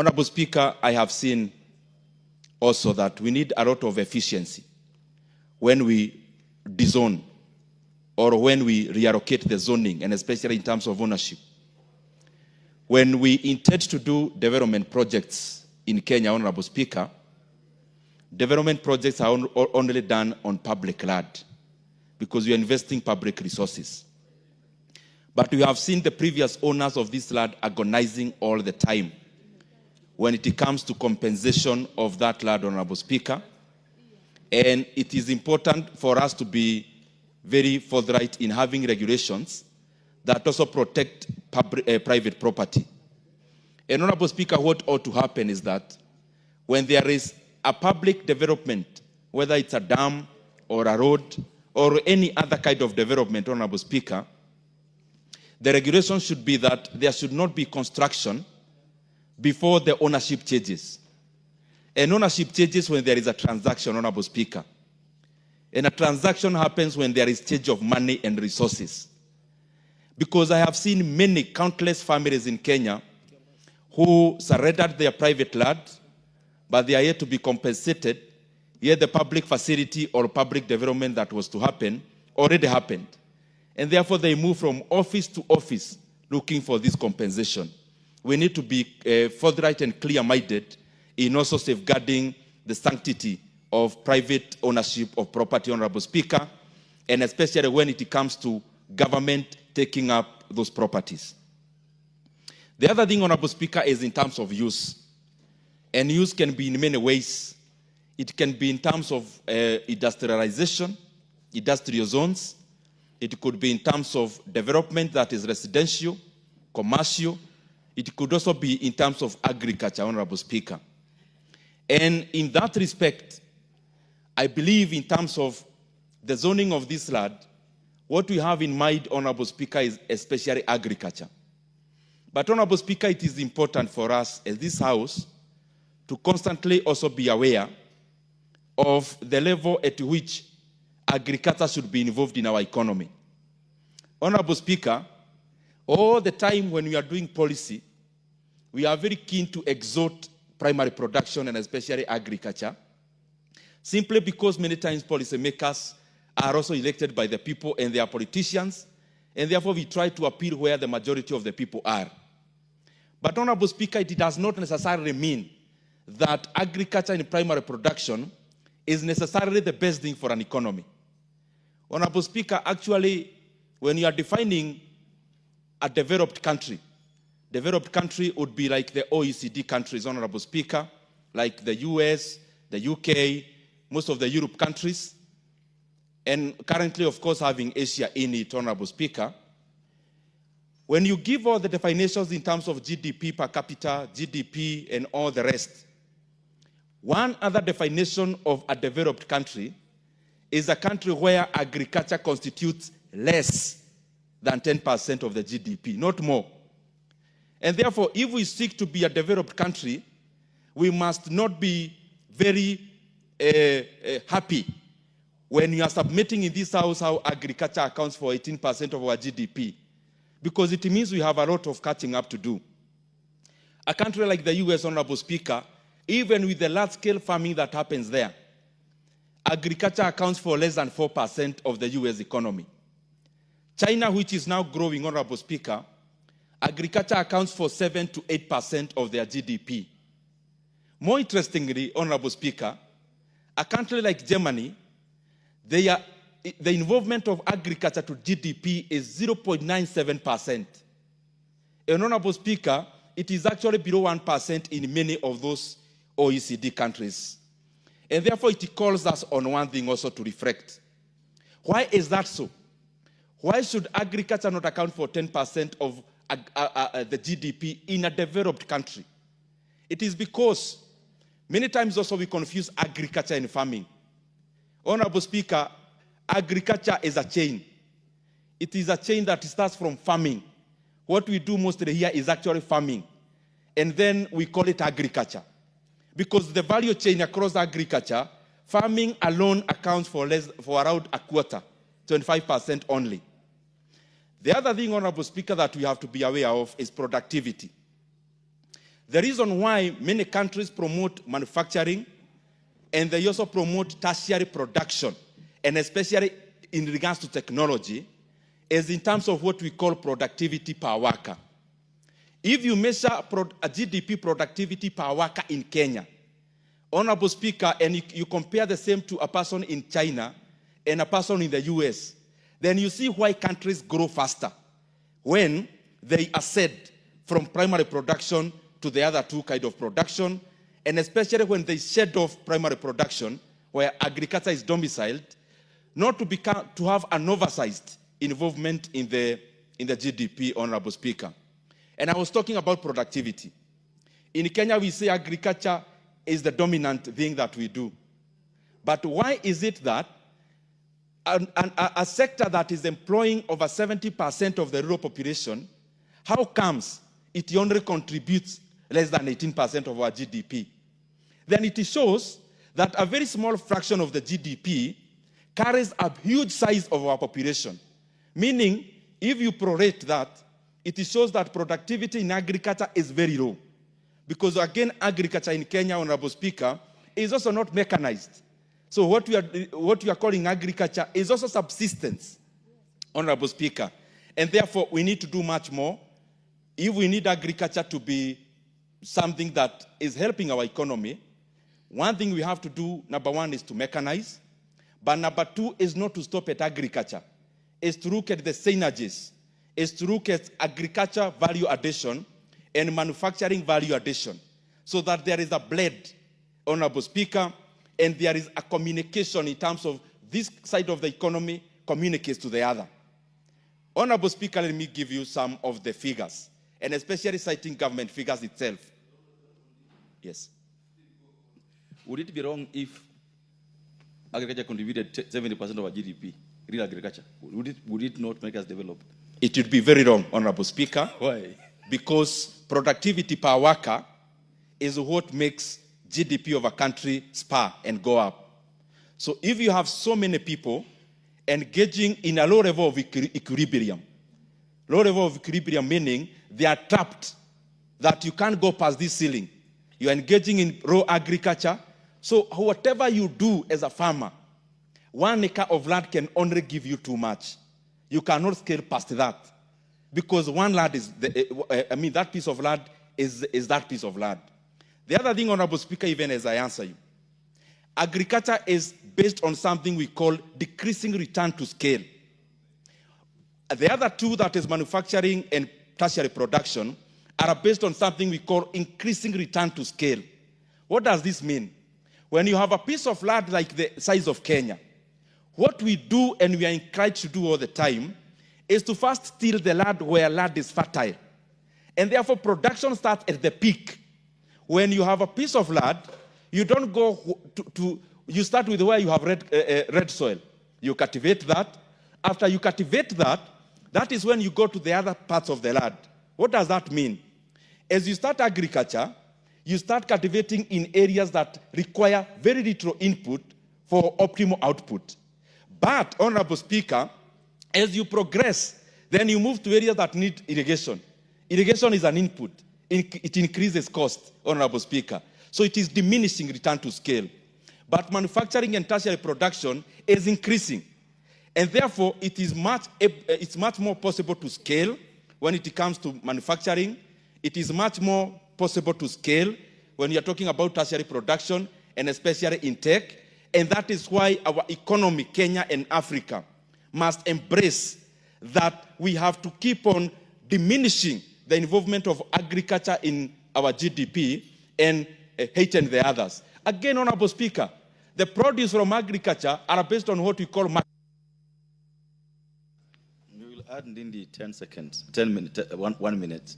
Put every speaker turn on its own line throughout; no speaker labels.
Honorable Speaker, I have seen also that we need a lot of efficiency when we dezone or when we reallocate the zoning, and especially in terms of ownership. When we intend to do development projects in Kenya, Honorable Speaker, development projects are only done on public land because we are investing public resources. But we have seen the previous owners of this land agonizing all the time when it comes to compensation of that land, Honorable Speaker. And it is important for us to be very forthright in having regulations that also protect private property. And Honorable Speaker, what ought to happen is that when there is a public development, whether it's a dam or a road or any other kind of development, Honorable Speaker, the regulation should be that there should not be construction before the ownership changes. And ownership changes when there is a transaction, Honorable Speaker. And a transaction happens when there is change of money and resources. Because I have seen many countless families in Kenya who surrendered their private land, but they are yet to be compensated, yet the public facility or public development that was to happen already happened. And therefore they move from office to office looking for this compensation. We need to be forthright and clear-minded in also safeguarding the sanctity of private ownership of property, Honorable Speaker, and especially when it comes to government taking up those properties. The other thing, Honorable Speaker, is in terms of use. And use can be in many ways. It can be in terms of industrialization, industrial zones. It could be in terms of development that is residential, commercial. It could also be in terms of agriculture, Honorable Speaker. And in that respect, I believe in terms of the zoning of this land, what we have in mind, Honorable Speaker, is especially agriculture. But, Honorable Speaker, it is important for us as this House to constantly also be aware of the level at which agriculture should be involved in our economy. Honorable Speaker, all the time when we are doing policy, we are very keen to exalt primary production and especially agriculture, simply because many times policymakers are also elected by the people and they are politicians, and therefore we try to appeal where the majority of the people are. But, Honorable Speaker, it does not necessarily mean that agriculture and primary production is necessarily the best thing for an economy. Honorable Speaker, actually, when you are defining a developed country would be like the OECD countries, Honorable Speaker, like the US, the UK, most of the Europe countries, and currently, of course, having Asia in it, Honorable Speaker. When you give all the definitions in terms of GDP per capita, GDP, and all the rest, one other definition of a developed country is a country where agriculture constitutes less than 10% of the GDP, not more. And therefore, if we seek to be a developed country, we must not be very happy when you are submitting in this House how agriculture accounts for 18% of our GDP, because it means we have a lot of catching up to do. A country like the US, Honorable Speaker, even with the large-scale farming that happens there, agriculture accounts for less than 4% of the US economy. China, which is now growing, Honorable Speaker, agriculture accounts for 7 to 8% of their GDP. More interestingly, Honorable Speaker, a country like Germany, the involvement of agriculture to GDP is 0.97%. And, Honorable Speaker, it is actually below 1% in many of those OECD countries. And therefore, it calls us on one thing also to reflect. Why is that so? Why should agriculture not account for 10% of the GDP in a developed country? It is because many times also we confuse agriculture and farming. Honorable Speaker, agriculture is a chain. It is a chain that starts from farming. What we do mostly here is actually farming. And then we call it agriculture. Because the value chain across agriculture, farming alone accounts for around a quarter, 25% only. The other thing, Honorable Speaker, that we have to be aware of is productivity. The reason why many countries promote manufacturing and they also promote tertiary production, and especially in regards to technology, is in terms of what we call productivity per worker. If you measure a GDP productivity per worker in Kenya, Honorable Speaker, and you compare the same to a person in China and a person in the US, then you see why countries grow faster when they ascend from primary production to the other two kinds of production, and especially when they shed off primary production, where agriculture is domiciled, not to have an oversized involvement in the GDP, Honorable Speaker. And I was talking about productivity. In Kenya, we say agriculture is the dominant thing that we do. But why is it that a sector that is employing over 70% of the rural population, how comes it only contributes less than 18% of our GDP? Then it shows that a very small fraction of the GDP carries a huge size of our population. Meaning, if you prorate that, it shows that productivity in agriculture is very low. Because again, agriculture in Kenya, Honorable Speaker, is also not mechanized. So what we are calling agriculture is also subsistence, Honorable Speaker. And therefore, we need to do much more. If we need agriculture to be something that is helping our economy, one thing we have to do, number one, is to mechanize. But number two is not to stop at agriculture. Is to look at the synergies. Is to look at agriculture value addition and manufacturing value addition, so that there is a blend, Honorable Speaker, and there is a communication in terms of this side of the economy communicates to the other. Honorable Speaker, let me give you some of the figures, and especially citing government figures itself. Yes.
Would it be wrong if agriculture contributed 70% of our GDP, real agriculture? Would it not make us develop?
It would be very wrong, Honorable Speaker.
Why?
Because productivity per worker is what makes GDP of a country spur and go up. So if you have so many people engaging in a low level of equilibrium, low level of equilibrium meaning they are trapped, that you can't go past this ceiling. You're engaging in raw agriculture. So whatever you do as a farmer, 1 acre of land can only give you too much. You cannot scale past that. Because one land is, that piece of land is that piece of land. The other thing, Honorable Speaker, even as I answer you, agriculture is based on something we call decreasing return to scale. The other two, that is manufacturing and tertiary production, are based on something we call increasing return to scale. What does this mean? When you have a piece of land like the size of Kenya, what we do, and we are encouraged to do all the time, is to first steal the land where land is fertile. And therefore, production starts at the peak. When you have a piece of land, you don't go you start with where you have red soil. You cultivate that. After you cultivate that, that is when you go to the other parts of the land. What does that mean? As you start agriculture, you start cultivating in areas that require very little input for optimal output. But, Honorable Speaker, as you progress, then you move to areas that need irrigation. Irrigation is an input. It increases cost, Honorable Speaker. So it is diminishing return to scale. But manufacturing and tertiary production is increasing. And therefore, it's much more possible to scale when it comes to manufacturing. It is much more possible to scale when you're talking about tertiary production, and especially in tech. And that is why our economy, Kenya and Africa, must embrace that we have to keep on diminishing the involvement of agriculture in our GDP and hating the others. Again, Honorable Speaker, the produce from agriculture are based on what we call market.
We will add Ndindi 10 seconds, 10 minutes, 1 minute.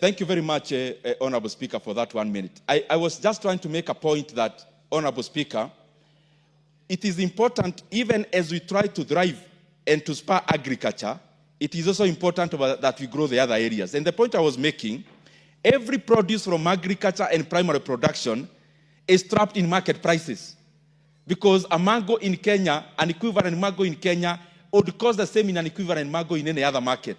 Thank you very much, Honorable Speaker, for that 1 minute. I was just trying to make a point that, Honorable Speaker, it is important, even as we try to drive and to spur agriculture, it is also important that we grow the other areas. And the point I was making, every produce from agriculture and primary production is trapped in market prices. Because a mango in Kenya, an equivalent mango in Kenya, would cost the same in an equivalent mango in any other market.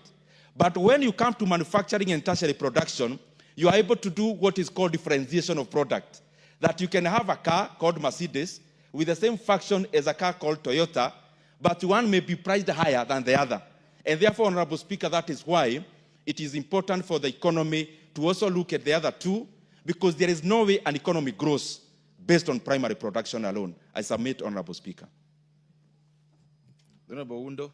But when you come to manufacturing and tertiary production, you are able to do what is called differentiation of product. That you can have a car called Mercedes with the same function as a car called Toyota, but one may be priced higher than the other. And therefore, Honorable Speaker, that is why it is important for the economy to also look at the other two, because there is no way an economy grows based on primary production alone. I submit, Honorable Speaker.
Honorable Undo.